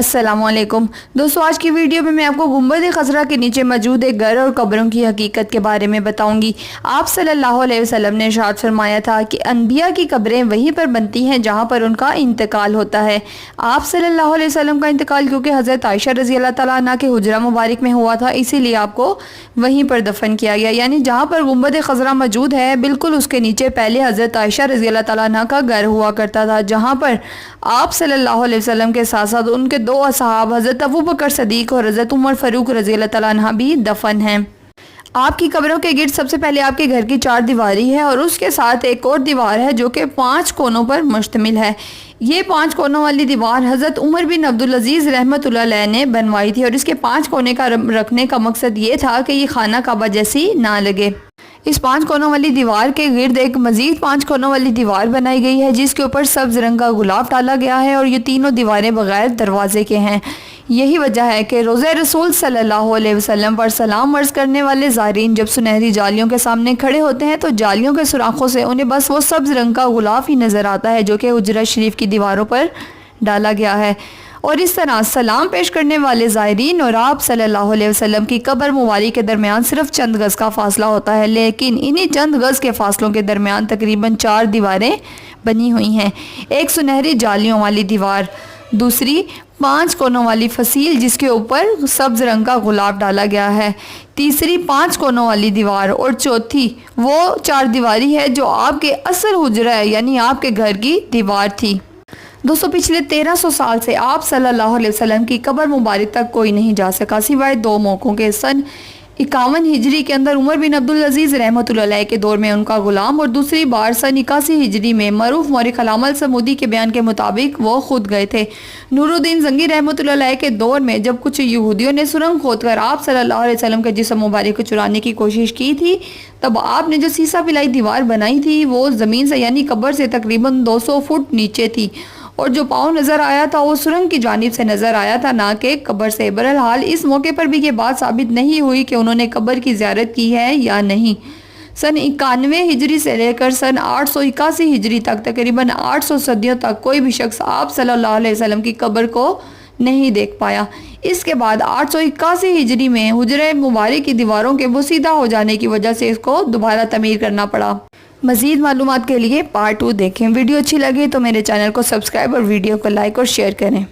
अस्सलाम वालेकुम दोस्तों, आज की वीडियो में मैं आपको गुंबद खज़रा के नीचे मौजूद एक घर और कब्रों की हकीकत के बारे में बताऊंगी। आप सल्लल्लाहु अलैहि वसल्लम ने इरशाद फरमाया था कि अनबिया की कब्रें वहीं पर बनती हैं जहां पर उनका इंतकाल होता है। आप सल्लल्लाहु अलैहि वसल्लम का इंतकाल क्योंकि हज़रत आयशा रज़ी अल्लाह तआला अन्हा के हुजरा मुबारक में हुआ था, इसीलिए आपको वहीं पर दफन किया गया। यानी जहाँ पर गुंबद खज़रा मौजूद है बिल्कुल उसके नीचे पहले हज़रत आयशा रज़ी अल्लाह तआला अन्हा का घर हुआ करता था, जहाँ पर आप सल्लल्लाहु अलैहि वसल्लम के साथ साथ उनके दो असहाब हज़रत अबू बकर सदीक और हज़रत उमर फ़ारूक रज़ी अल्लाह तआला अन्हा भी दफन हैं। आपकी कब्रों के गिर्द सबसे पहले आपके घर की 4 दीवारी है और उसके साथ एक और दीवार है जो कि 5 कोनों पर मुश्तमिल है। ये 5 कोनों वाली दीवार हज़रत उमर बिन अब्दुल अजीज़ रहमतुल्लाह अलैह ने बनवाई थी और इसके 5 कोने का रखने का मकसद ये था कि ये खाना काबा जैसी ना लगे। इस 5 कोनों वाली दीवार के गिर्द एक मज़ीद 5 कोनों वाली दीवार बनाई गई है जिसके ऊपर सब्ज़ रंग का गुलाब डाला गया है और ये तीनों दीवारें बग़ैर दरवाजे के हैं। यही वजह है कि रोज़े रसूल सल्लल्लाहु अलैहि वसल्लम पर सलाम अर्ज़ करने वाले ज़ायरीन जब सुनहरी जालियों के सामने खड़े होते हैं तो जालियों के सुराखों से उन्हें बस वो सब्ज़ रंग का गुलाब ही नज़र आता है जो कि हुजरा शरीफ की दीवारों पर डाला गया है। और इस तरह सलाम पेश करने वाले ज़ायरीन और आप सल्लल्लाहु अलैहि वसल्लम की कब्र मुबारक के दरमियान सिर्फ चंद गज़ का फासला होता है, लेकिन इन्हीं चंद गज़ के फासलों के दरमियान तकरीबन 4 दीवारें बनी हुई हैं। एक सुनहरी जालियों वाली दीवार, दूसरी 5 कोनों वाली फसील जिसके ऊपर सब्ज़ रंग का गुलाब डाला गया है, तीसरी 5 कोनों वाली दीवार और चौथी वो 4 दीवारी है जो आपके असल हुजरा है यानी आपके घर की दीवार थी। दोस्तों, पिछले 1300 साल से आप सल्लल्लाहु अलैहि वसल्लम की कब्र मुबारक तक कोई नहीं जा सका सिवाय 2 मौक़ों के। सन 51 हिजरी के अंदर उमर बिन अब्दुल अजीज़ रहमतुल्लाह अलैह के दौर में उनका गुलाम, और दूसरी बार सन 81 हिजरी में मरूफ मौरिख अल-अमल समूदी के बयान के मुताबिक वो खुद गए थे। नूरुद्दीन जंगी रहमतुल्लाह अलैह के दौर में जब कुछ यहूदियों ने सुरंग खोदकर आप सल्लल्लाहु अलैहि वसल्लम के जिस्म मुबारक को चुराने की कोशिश की थी, तब आपने जो सीसा पिलाई दीवार बनाई थी वो ज़मीन से यानी कब्र से तकरीबन 200 फुट नीचे थी और जो पाँव नज़र आया था वो सुरंग की जानिब से नज़र आया था, ना कि कब्र से। बहरहाल इस मौके पर भी ये बात साबित नहीं हुई कि उन्होंने कब्र की ज़ियारत की है या नहीं। सन 91 हिजरी से लेकर सन 881 हिजरी तक तकरीबन 800 सदियों तक कोई भी शख्स आप सल्लल्लाहु अलैहि वसल्लम की कब्र को नहीं देख पाया। इसके बाद 881 हिजरी में हुजरे मुबारक की दीवारों के बोसीदा हो जाने की वजह से इसको दोबारा तमीर करना पड़ा। मज़ीद मालूमात के लिए पार्ट 2 देखें। वीडियो अच्छी लगे तो मेरे चैनल को सब्सक्राइब और वीडियो को लाइक और शेयर करें।